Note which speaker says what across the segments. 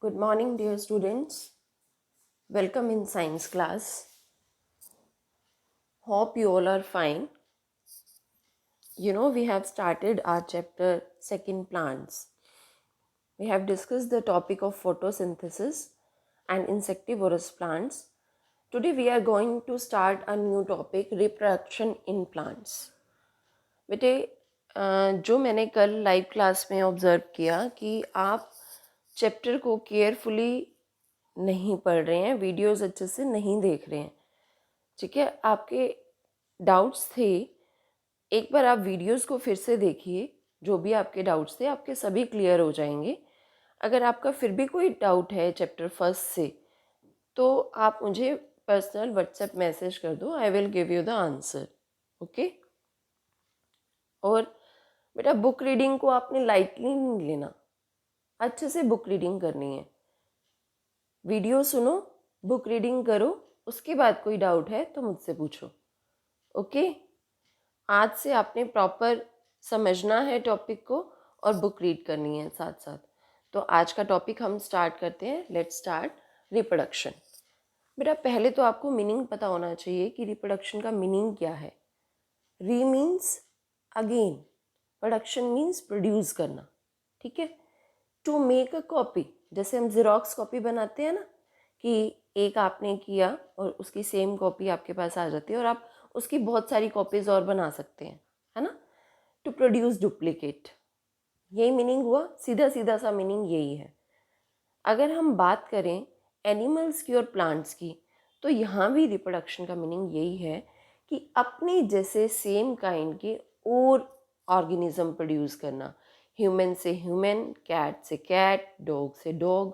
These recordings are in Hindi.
Speaker 1: Good morning, dear students. Welcome in science class. Hope you all are fine. We have started our chapter second plants. We have discussed the topic of photosynthesis and insectivorous plants. Today we are going to start a new topic, reproduction in plants. बेटे जो मैंने कल लाइव क्लास में ऑब्ज़र्व किया कि आप चैप्टर को केयरफुली नहीं पढ़ रहे हैं, वीडियोस अच्छे से नहीं देख रहे हैं, ठीक है। आपके डाउट्स थे, एक बार आप वीडियोस को फिर से देखिए, जो भी आपके डाउट्स थे आपके सभी क्लियर हो जाएंगे। अगर आपका फिर भी कोई डाउट है चैप्टर फर्स्ट से तो आप मुझे पर्सनल व्हाट्सएप मैसेज कर दो, I will give you the answer, okay. और बेटा बुक रीडिंग को आपने लाइटली नहीं लेना, अच्छे से बुक रीडिंग करनी है। वीडियो सुनो, बुक रीडिंग करो, उसके बाद कोई डाउट है तो मुझसे पूछो, ओके। आज से आपने प्रॉपर समझना है टॉपिक को और बुक रीड करनी है साथ साथ। तो आज का टॉपिक हम स्टार्ट करते हैं। Let's start reproduction. बेटा पहले तो आपको मीनिंग पता होना चाहिए कि रिप्रोडक्शन का मीनिंग क्या है। री means again, production means produce करना, ठीक है। टू मेक अ कॉपी, जैसे हम ज़ेरॉक्स कॉपी बनाते हैं ना, कि एक आपने किया और उसकी सेम कॉपी आपके पास आ जाती है और आप उसकी बहुत सारी कॉपीज़ और बना सकते हैं, है ना। टू प्रोड्यूस डुप्लीकेट, यही मीनिंग हुआ, सीधा सीधा सा मीनिंग यही है। अगर हम बात करें एनिमल्स की और प्लांट्स की, तो यहाँ भी रिप्रोडक्शन का मीनिंग यही है कि अपने जैसे सेम काइंड के और ऑर्गेनिज्म प्रोड्यूस करना। ह्यूमन से ह्यूमन, कैट से कैट, डॉग से डॉग।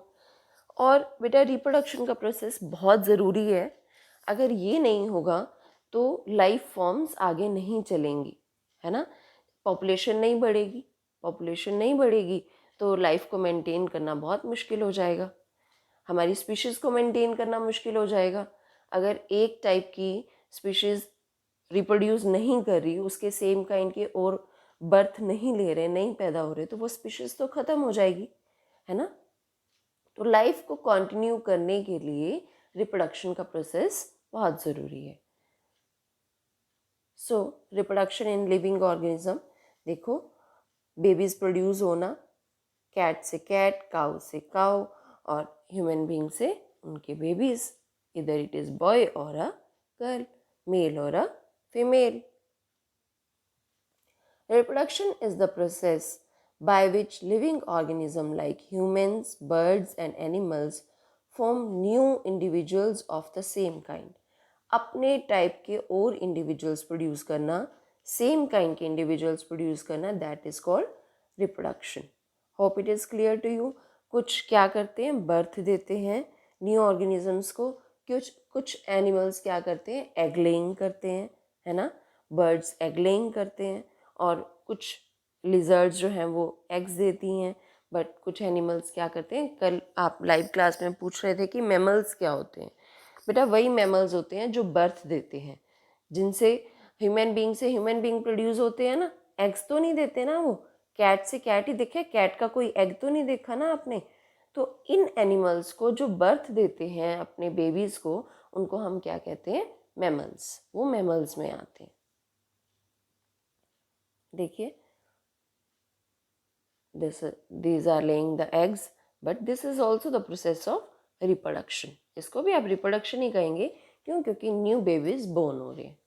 Speaker 1: और बेटा रिप्रोडक्शन का प्रोसेस बहुत ज़रूरी है। अगर ये नहीं होगा तो लाइफ फॉर्म्स आगे नहीं चलेंगी, है ना। पॉपुलेशन नहीं बढ़ेगी, पॉपुलेशन नहीं बढ़ेगी तो लाइफ को मेंटेन करना बहुत मुश्किल हो जाएगा, हमारी स्पीशीज़ को मेंटेन करना मुश्किल हो जाएगा। अगर एक टाइप की स्पीशीज़ रिप्रोड्यूस नहीं कर रही, उसके सेम काइंड के और बर्थ नहीं ले रहे, नहीं पैदा हो रहे, तो वो स्पीशीज़ तो ख़त्म हो जाएगी, है ना। तो लाइफ को कंटिन्यू करने के लिए रिप्रोडक्शन का प्रोसेस बहुत ज़रूरी है। सो रिप्रोडक्शन इन लिविंग ऑर्गेनिज्म, देखो बेबीज़ प्रोड्यूस होना, कैट से कैट, काउ से काउ और ह्यूमन बीइंग से उनके बेबीज़, इधर इट इज़ बॉय और अ गर्ल, मेल और a female. Reproduction is the process by which living organisms like humans, birds and animals form new individuals of the same kind. अपने टाइप के और इंडिविजुअल्स प्रोड्यूस करना, सेम काइंड के इंडिविजुअल्स प्रोड्यूस करना, that is called reproduction. Hope it is clear to you. कुछ क्या करते हैं, बर्थ देते हैं न्यू ऑर्गेनिजम्स को। कुछ एनिमल्स क्या करते हैं, एग लेइंग करते हैं, है ना। बर्ड्स एग लेइंग करते हैं और कुछ लिजर्ड्स जो हैं वो एग्स देती हैं। बट कुछ एनिमल्स क्या करते हैं, कल आप लाइव क्लास में पूछ रहे थे कि मैमल्स क्या होते हैं। बेटा वही मैमल्स होते हैं जो बर्थ देते हैं, जिनसे ह्यूमन बीइंग से ह्यूमन बीइंग प्रोड्यूस होते हैं ना। एग्स तो नहीं देते ना वो, कैट से कैट ही दिखे, कैट का कोई एग तो नहीं देखा ना आपने। तो इन एनिमल्स को जो बर्थ देते हैं अपने बेबीज़ को, उनको हम क्या कहते हैं, मैमल्स। वो मैमल्स में आते हैं। देखिए these are laying the eggs, but this is also the process of reproduction। इसको भी आप रिप्रोडक्शन ही कहेंगे, क्यों, क्योंकि न्यू बेबीज बोर्न हो रहे हैं।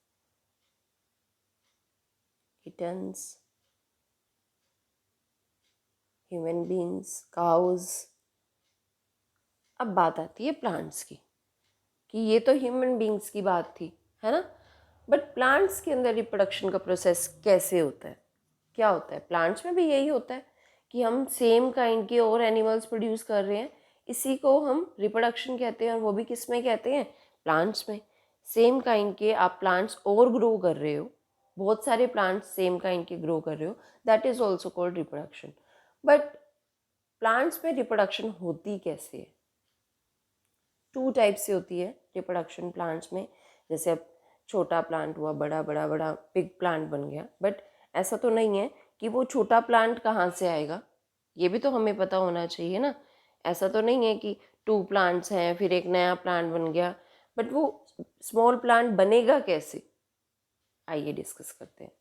Speaker 1: Kittens, human beings, cows. अब बात आती है प्लांट्स की, कि ये तो ह्यूमन बींग्स की बात थी, है ना। बट प्लांट्स के अंदर रिप्रोडक्शन का प्रोसेस कैसे होता है, क्या होता है। प्लांट्स में भी यही होता है कि हम सेम काइंड के और एनिमल्स प्रोड्यूस कर रहे हैं, इसी को हम रिप्रोडक्शन कहते हैं। और वो भी किस में कहते हैं, प्लांट्स में। सेम काइंड के आप प्लांट्स और ग्रो कर रहे हो, बहुत सारे प्लांट्स सेम काइंड के ग्रो कर रहे हो, that is also called reproduction. But plants में रिप्रोडक्शन होती कैसे है, टू टाइप से होती है रिप्रोडक्शन प्लांट्स में। जैसे अब छोटा प्लांट हुआ, बड़ा बड़ा बड़ा बिग प्लांट बन गया। बट ऐसा तो नहीं है कि वो छोटा प्लांट कहाँ से आएगा, ये भी तो हमें पता होना चाहिए ना। ऐसा तो नहीं है कि 2 प्लांट्स हैं फिर एक नया प्लांट बन गया, बट वो स्मॉल प्लांट बनेगा कैसे, आइए डिस्कस करते हैं।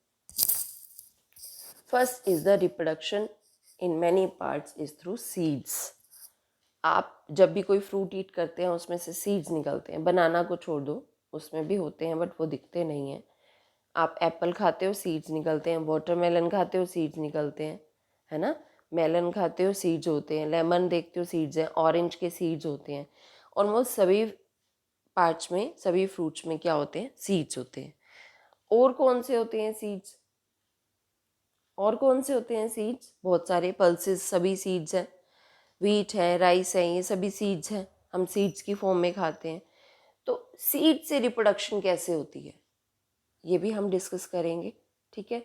Speaker 1: First is the reproduction in many parts is through seeds. आप जब भी कोई फ्रूट ईट करते हैं उसमें से सीड्स निकलते हैं। बनाना को छोड़ दो, उसमें भी होते हैं बट वो दिखते नहीं हैं। आप एप्पल खाते हो सीड्स निकलते हैं, वाटरमेलन खाते हो सीड्स निकलते हैं, है ना। मेलन खाते हो सीड्स होते हैं, लेमन देखते हो सीड्स हैं, ऑरेंज के सीड्स होते हैं। ऑलमोस्ट सभी पार्ट्स में, सभी फ्रूट्स में क्या होते हैं, सीड्स होते हैं। और कौन से होते हैं सीड्स, और कौन से होते हैं सीड्स, बहुत सारे, पल्सेस सभी सीड्स हैं, व्हीट है, राइस है, ये सभी सीड्स हैं, हम सीड्स की फॉर्म में खाते हैं। तो सीड से रिप्रोडक्शन कैसे होती है ये भी हम डिस्कस करेंगे, ठीक है।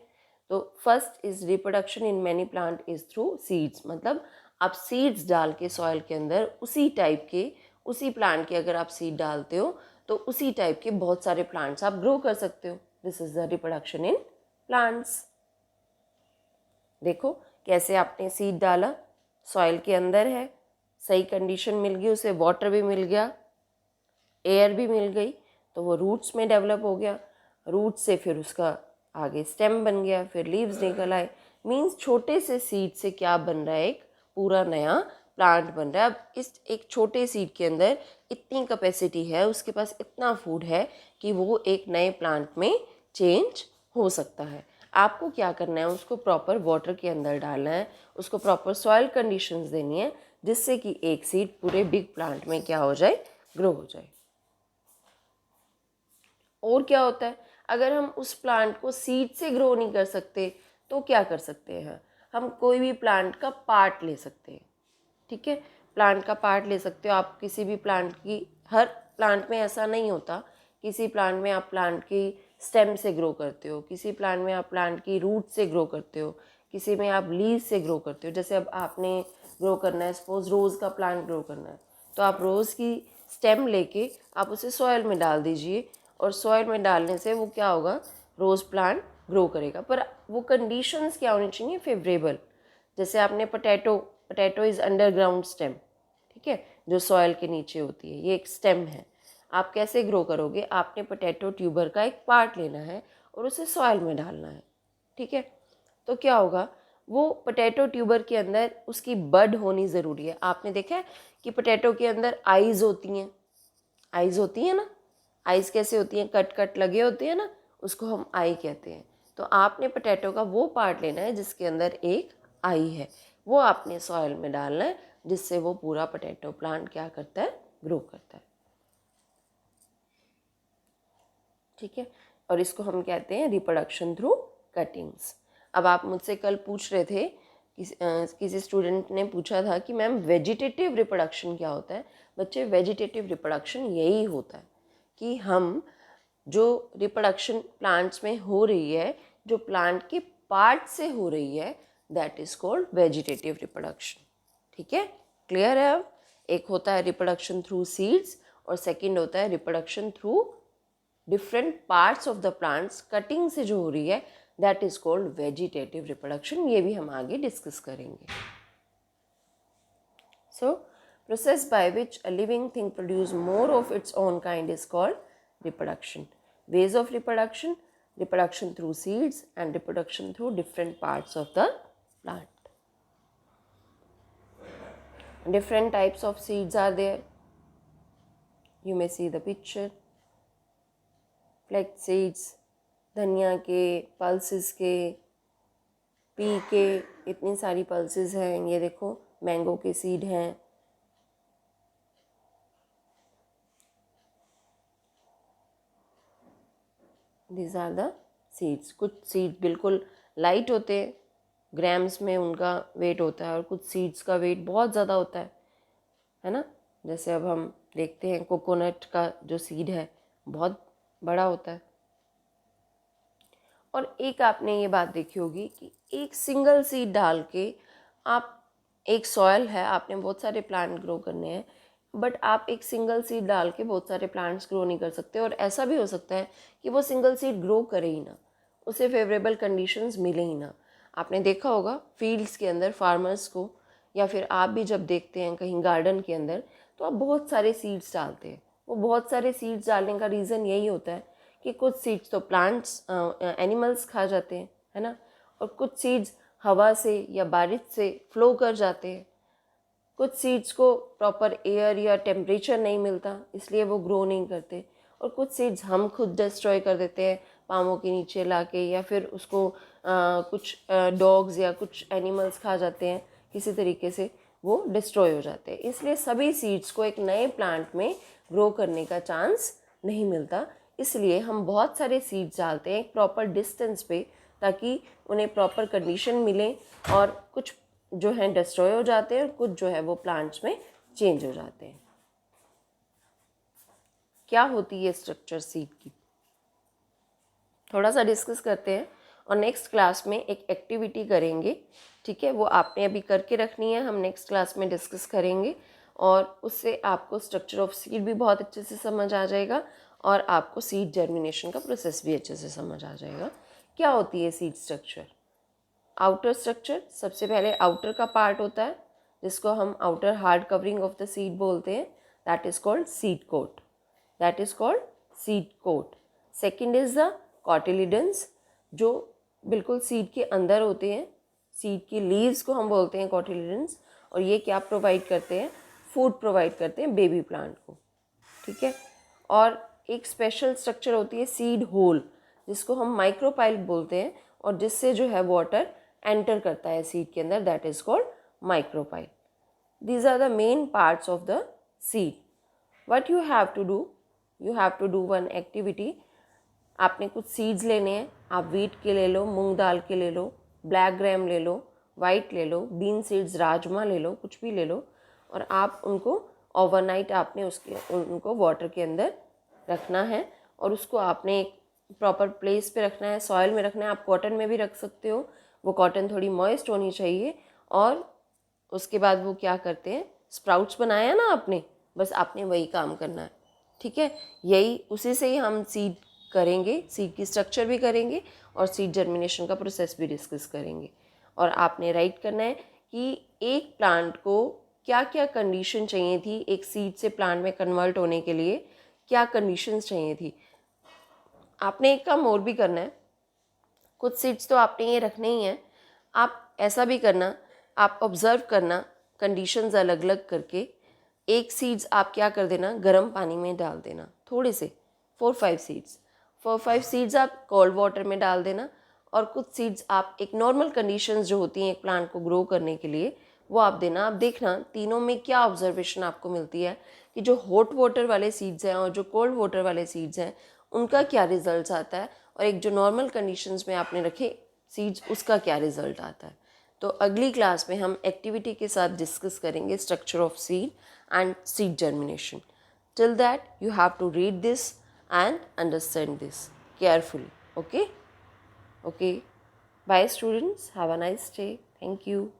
Speaker 1: तो first is reproduction in many plant is through seeds, मतलब आप सीड्स डाल के सॉइल के अंदर उसी टाइप के, उसी प्लांट के अगर आप सीड डालते हो तो उसी टाइप के बहुत सारे प्लांट्स आप ग्रो कर सकते हो। This is the reproduction in plants. देखो कैसे आपने सीड डाला, सॉइल के अंदर है, सही कंडीशन मिल गई उसे, वाटर भी मिल गया, एयर भी मिल गई, तो वो रूट्स में डेवलप हो गया। रूट से फिर उसका आगे स्टेम बन गया, फिर लीव्स निकल आए। मीन्स छोटे से सीड से क्या बन रहा है, एक पूरा नया प्लांट बन रहा है। अब इस एक छोटे सीड के अंदर इतनी कैपेसिटी है, उसके पास इतना फूड है कि वो एक नए प्लांट में चेंज हो सकता है। आपको क्या करना है, उसको प्रॉपर वाटर के अंदर डालना है, उसको प्रॉपर सॉइल कंडीशंस देनी है, जिससे कि एक सीड पूरे बिग प्लांट में क्या हो जाए, ग्रो हो जाए। और क्या होता है, अगर हम उस प्लांट को सीड से ग्रो नहीं कर सकते तो क्या कर सकते हैं, हम कोई भी प्लांट का पार्ट ले सकते हैं, ठीक है। प्लांट का पार्ट ले सकते हो आप किसी भी प्लांट की। हर प्लांट में ऐसा नहीं होता, किसी प्लांट में आप प्लांट की स्टेम से ग्रो करते हो, किसी प्लांट में आप प्लांट की रूट से ग्रो करते हो, किसी में आप लीव से ग्रो करते हो। जैसे अब आपने ग्रो करना है, सपोज रोज़ का प्लांट ग्रो करना है, तो आप रोज़ की स्टेम लेके आप उसे सॉइल में डाल दीजिए, और सॉइल में डालने से वो क्या होगा, रोज़ प्लांट ग्रो करेगा। पर वो कंडीशंस क्या होनी चाहिए, फेवरेबल। जैसे आपने पोटैटो इज़ अंडरग्राउंड स्टेम, ठीक है, जो सॉइल के नीचे होती है, ये एक स्टेम है। आप कैसे ग्रो करोगे, आपने पोटैटो ट्यूबर का एक पार्ट लेना है और उसे सॉइल में डालना है, ठीक है। तो क्या होगा, वो पोटैटो ट्यूबर के अंदर उसकी बड होनी ज़रूरी है। आपने देखा है कि पोटैटो के अंदर आइज़ होती हैं, आइज़ होती हैं ना। आइज़ कैसे होती हैं, कट कट लगे होते हैं ना, उसको हम आई कहते हैं। तो आपने पोटैटो का वो पार्ट लेना है जिसके अंदर एक आई है, वो आपने सॉइल में डालना है, जिससे वो पूरा पोटैटो प्लांट क्या करता है, ग्रो करता है, ठीक है। और इसको हम कहते हैं रिप्रोडक्शन थ्रू कटिंग्स। अब आप मुझसे कल पूछ रहे थे, किसी स्टूडेंट ने पूछा था कि मैम वेजिटेटिव रिप्रोडक्शन क्या होता है। बच्चे, वेजिटेटिव रिप्रोडक्शन यही होता है कि हम जो रिप्रोडक्शन प्लांट्स में हो रही है, जो प्लांट के पार्ट से हो रही है, that is called vegetative reproduction, ठीक है। क्लियर है। अब एक होता है रिप्रोडक्शन थ्रू सीड्स और सेकंड होता है reproduction through different parts of the plants, cutting से जो हो रही है, that is called vegetative reproduction. ये भी हम आगे डिस्कस करेंगे। सो process by which a living thing produce more of its own kind is called reproduction. Ways of reproduction: reproduction through seeds and reproduction through different parts of the plant. Different types of seeds are there. You may see the picture. Flax seeds, धनिया के, पल्सेस के, पी के, इतनी सारी पल्सेस हैं। ये देखो मैंगो के सीड हैं। These are the seeds. कुछ सीड बिल्कुल लाइट होते हैं, ग्राम्स में उनका वेट होता है, और कुछ सीड्स का वेट बहुत ज़्यादा होता है ना। जैसे अब हम देखते हैं कोकोनट का जो सीड है बहुत बड़ा होता है। और एक आपने ये बात देखी होगी कि एक सिंगल सीड डाल के आप, एक सॉयल है, आपने बहुत सारे प्लांट ग्रो करने हैं, बट आप एक सिंगल सीड डाल के बहुत सारे प्लांट्स ग्रो नहीं कर सकते। और ऐसा भी हो सकता है कि वो सिंगल सीड ग्रो करे ही ना, उसे फेवरेबल कंडीशंस मिले ही ना। आपने देखा होगा फील्ड्स के अंदर फार्मर्स को या फिर आप भी जब देखते हैं कहीं गार्डन के अंदर तो आप बहुत सारे सीड्स डालते हैं। वो बहुत सारे सीड्स डालने का रीज़न यही होता है कि कुछ सीड्स तो प्लांट्स एनिमल्स खा जाते हैं, है ना, और कुछ सीड्स हवा से या बारिश से फ्लो कर जाते हैं। कुछ सीड्स को प्रॉपर एयर या टेम्परेचर नहीं मिलता, इसलिए वो ग्रो नहीं करते, और कुछ सीड्स हम खुद डिस्ट्रॉय कर देते हैं पामों के नीचे लाके, या फिर उसको कुछ डॉग्स या कुछ एनिमल्स खा जाते हैं, किसी तरीके से वो डिस्ट्रॉय हो जाते हैं। इसलिए सभी सीड्स को एक नए प्लांट में ग्रो करने का चांस नहीं मिलता, इसलिए हम बहुत सारे सीड्स डालते हैं एक प्रॉपर डिस्टेंस पे, ताकि उन्हें प्रॉपर कंडीशन मिले, और कुछ जो हैं डिस्ट्रॉय हो जाते हैं और कुछ जो है वो प्लांट्स में चेंज हो जाते हैं। क्या होती है स्ट्रक्चर सीड की, थोड़ा सा डिस्कस करते हैं, और नेक्स्ट क्लास में एक एक्टिविटी करेंगे, ठीक है, वो आपने अभी करके रखनी है, हम नेक्स्ट क्लास में डिस्कस करेंगे, और उससे आपको स्ट्रक्चर ऑफ सीड भी बहुत अच्छे से समझ आ जाएगा, और आपको सीड जर्मिनेशन का प्रोसेस भी अच्छे से समझ आ जाएगा। क्या होती है सीड स्ट्रक्चर? आउटर स्ट्रक्चर, सबसे पहले आउटर का पार्ट होता है जिसको हम outer hard covering of the seed बोलते हैं, that is called seed coat, that is called seed coat. Second is the cotyledons, जो बिल्कुल सीड के अंदर होते हैं, सीड की लीव्स को हम बोलते हैं कॉटिलिडन्स, और ये क्या प्रोवाइड करते हैं? फूड प्रोवाइड करते हैं बेबी प्लांट को, ठीक है। और एक स्पेशल स्ट्रक्चर होती है सीड होल, जिसको हम माइक्रोपाइल बोलते हैं, और जिससे जो है वाटर एंटर करता है सीड के अंदर, that is called micropyle. These are the main parts of the seed. What you have to do, you have to do one activity. आपने कुछ सीड्स लेने हैं, आप वीट के ले लो, मूंग दाल के ले लो, ब्लैक ग्राम ले लो, वाइट ले लो, बीन सीड्स, राजमा ले लो, कुछ भी ले लो, और आप उनको ओवरनाइट आपने उनको वाटर के अंदर रखना है, और उसको आपने एक प्रॉपर प्लेस पे रखना है, सॉइल में रखना है। आप कॉटन में भी रख सकते हो, वो कॉटन थोड़ी मॉइस्ट होनी चाहिए। और उसके बाद वो क्या करते हैं, स्प्राउट्स बनाया ना आपने, बस आपने वही काम करना है, ठीक है। यही उसी से ही हम सीड करेंगे, सीड की स्ट्रक्चर भी करेंगे, और सीड जर्मिनेशन का प्रोसेस भी डिस्कस करेंगे। और आपने राइट करना है कि एक प्लांट को क्या क्या कंडीशन चाहिए थी, एक सीड से प्लांट में कन्वर्ट होने के लिए क्या कंडीशंस चाहिए थी। आपने एक काम और भी करना है, कुछ सीड्स तो आपने ये रखने ही हैं, आप ऐसा भी करना, आप ऑब्ज़र्व करना कंडीशंस अलग अलग करके। एक सीड्स आप क्या कर देना, गर्म पानी में डाल देना, थोड़े से 4-5 सीड्स, 4-5 सीड्स आप कोल्ड वाटर में डाल देना, और कुछ सीड्स आप एक नॉर्मल कंडीशंस जो होती हैं एक प्लांट को ग्रो करने के लिए वो आप देना। आप देखना तीनों में क्या ऑब्जर्वेशन आपको मिलती है, कि जो हॉट वाटर वाले सीड्स हैं और जो कोल्ड वाटर वाले सीड्स हैं उनका क्या रिजल्ट आता है, और एक जो नॉर्मल कंडीशंस में आपने रखे सीड्स उसका क्या रिजल्ट आता है। तो अगली क्लास में हम एक्टिविटी के साथ डिस्कस करेंगे structure of seed and seed germination. Till that you have to read this and understand this carefully. Okay, bye students, have a nice day. Thank you.